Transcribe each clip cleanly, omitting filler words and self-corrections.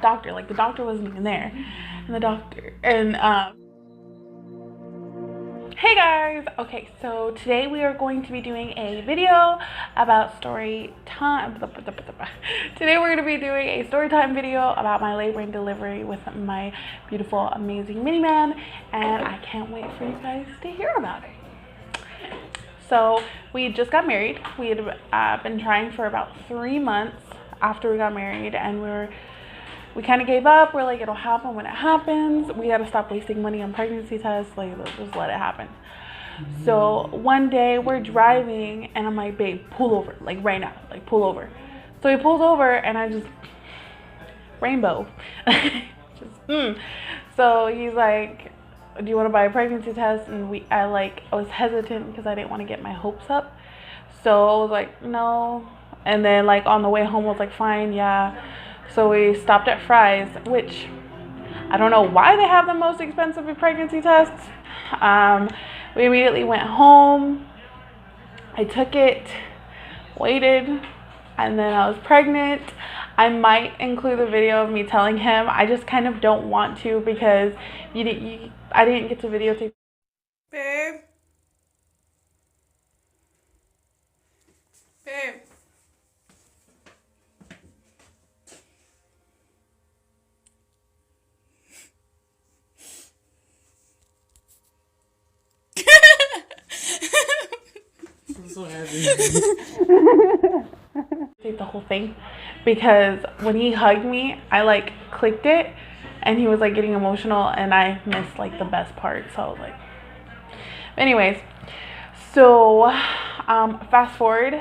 doctor. Like, the doctor wasn't even there. Hey guys. Okay, so today we are going to be doing a video about story time. Today we're going to be doing a story time video about my labor and delivery with my beautiful, amazing mini man, and I can't wait for you guys to hear about it. So we just got married. We had been trying for about 3 months after we got married, and we kind of gave up. We're like, it'll happen when it happens. We got to stop wasting money on pregnancy tests. Like, just let it happen. So one day we're driving and I'm like, babe, pull over, like right now, like pull over. So he pulls over and I just, rainbow. So he's like, do you want to buy a pregnancy test? And I was hesitant because I didn't want to get my hopes up. So I was like, no. And then like on the way home I was like, fine, yeah. So we stopped at Fry's, which I don't know why they have the most expensive pregnancy tests. We immediately went home. I took it, waited, and then I was pregnant. I might include a video of me telling him. I just kind of don't want to because I didn't get to videotape. Babe. Babe. I'm so happy. The whole thing, because when he hugged me, I like clicked it and he was like getting emotional and I missed like the best part. So I was like, anyways, so fast forward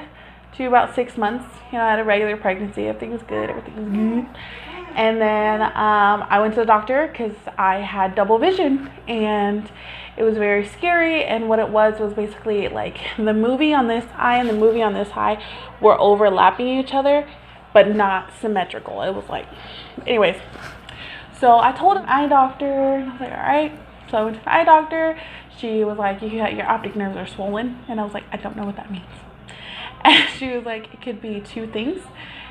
to about 6 months. You know, I had a regular pregnancy. Everything was good. And then I went to the doctor because I had double vision and it was very scary. And what it was basically like the movie on this eye and the movie on this eye were overlapping each other, but not symmetrical. It was like, anyways. So I told an eye doctor, and I was like, all right. So I went to the eye doctor. She was like, your optic nerves are swollen. And I was like, I don't know what that means. And she was like, it could be two things.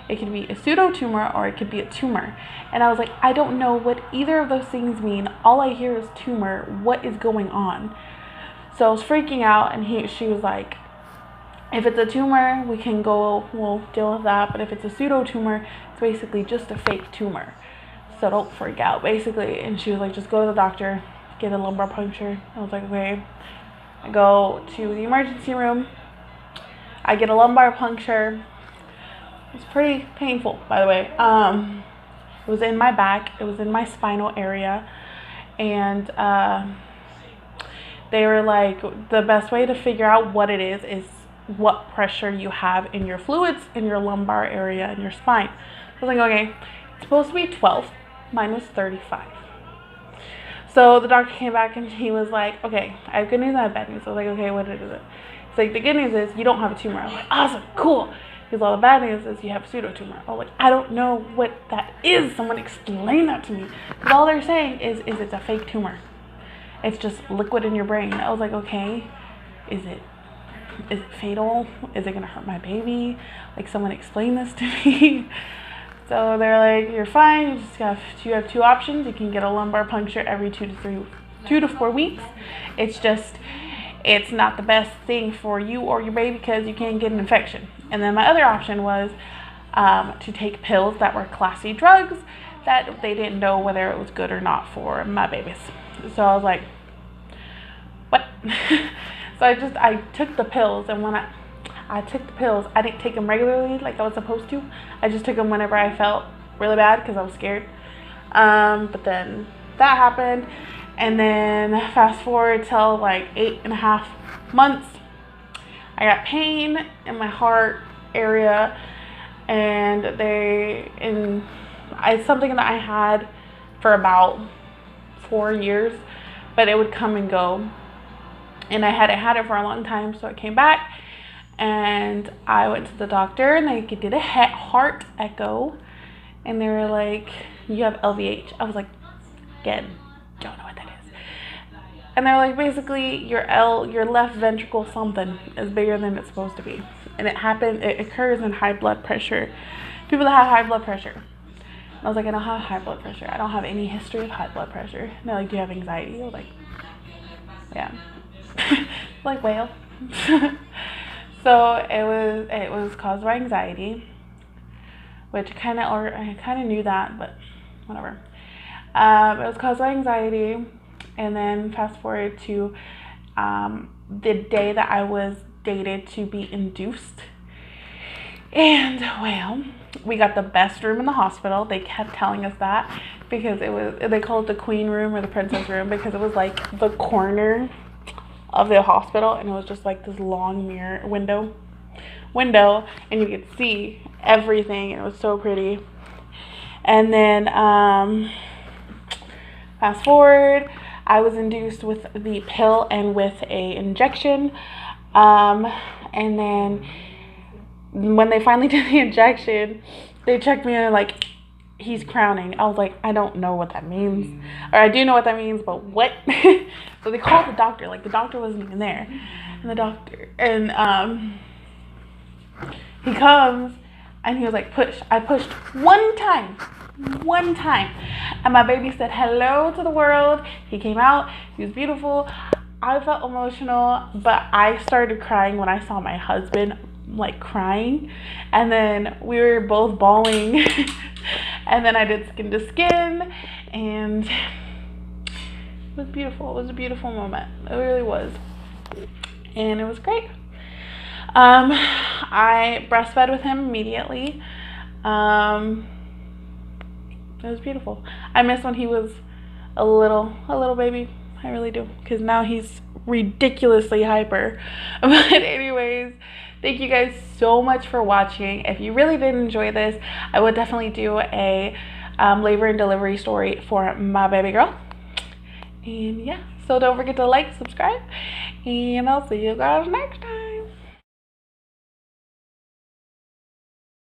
It could be a pseudo-tumor or it could be a tumor. And I was like, I don't know what either of those things mean. All I hear is tumor. What is going on? So I was freaking out, and she was like, if it's a tumor, we'll deal with that. But if it's a pseudo-tumor, it's basically just a fake tumor. So don't freak out, basically. And she was like, just go to the doctor, get a lumbar puncture. I was like, okay. I go to the emergency room. I get a lumbar puncture. It was pretty painful, by the way. It was in my back. It was in my spinal area. And they were like, the best way to figure out what it is what pressure you have in your fluids, in your lumbar area, in your spine. I was like, okay, it's supposed to be 12. Mine was 35. So the doctor came back and he was like, okay, I have good news and I have bad news. I was like, okay, what is it? It's like, the good news is you don't have a tumor. I was like, awesome, cool. Because all the bad news is you have a pseudo-tumor. I was like, I don't know what that is. Someone explain that to me. Because all they're saying is it's a fake tumor. It's just liquid in your brain. I was like, okay, is it fatal? Is it going to hurt my baby? Like, someone explain this to me. So they're like, you're fine. You have two options. You can get a lumbar puncture every 2 to 4 weeks. It's not the best thing for you or your baby because you can't get an infection. And then my other option was to take pills that were Class C drugs that they didn't know whether it was good or not for my babies. So I was like, what? So I took the pills, and when I took the pills, I didn't take them regularly like I was supposed to. I just took them whenever I felt really bad because I was scared. But then that happened. And then fast forward till like 8.5 months, I got pain in my heart area, and it's something that I had for about 4 years, but it would come and go, and I hadn't had it for a long time. So I came back and I went to the doctor and they did a heart echo, and they were like, you have LVH. I was like, again, don't know what that is. And they're like, basically your left ventricle something is bigger than it's supposed to be. And it occurs in high blood pressure. People that have high blood pressure. I was like, I don't have high blood pressure. I don't have any history of high blood pressure. And they're like, do you have anxiety? I was like, yeah. Like, whale. So it was caused by anxiety, which I kind of knew that, but whatever. It was caused by anxiety. And then fast forward to the day that I was dated to be induced. And well, we got the best room in the hospital. They kept telling us that because they call it the queen room or the princess room because it was like the corner of the hospital, and it was just like this long mirror window, and you could see everything, and it was so pretty. And then fast forward, I was induced with the pill and with a injection, and then when they finally did the injection, they checked me and like, he's crowning. I was like, I don't know what that means, or I do know what that means, but what? So they called the doctor. Like, the doctor wasn't even there, and he comes and he was like, push. I pushed one time, and my baby said hello to the world. He came out. He was beautiful. I felt emotional, but I started crying when I saw my husband like crying, and then we were both bawling. And then I did skin to skin, and it was beautiful. It was a beautiful moment. It really was, and it was great. I breastfed with him immediately. It was beautiful. I miss when he was a little baby. I really do, because now he's ridiculously hyper. But anyways, thank you guys so much for watching. If you really did enjoy this, I would definitely do a labor and delivery story for my baby girl. And yeah, so don't forget to like, subscribe, and I'll see you guys next time.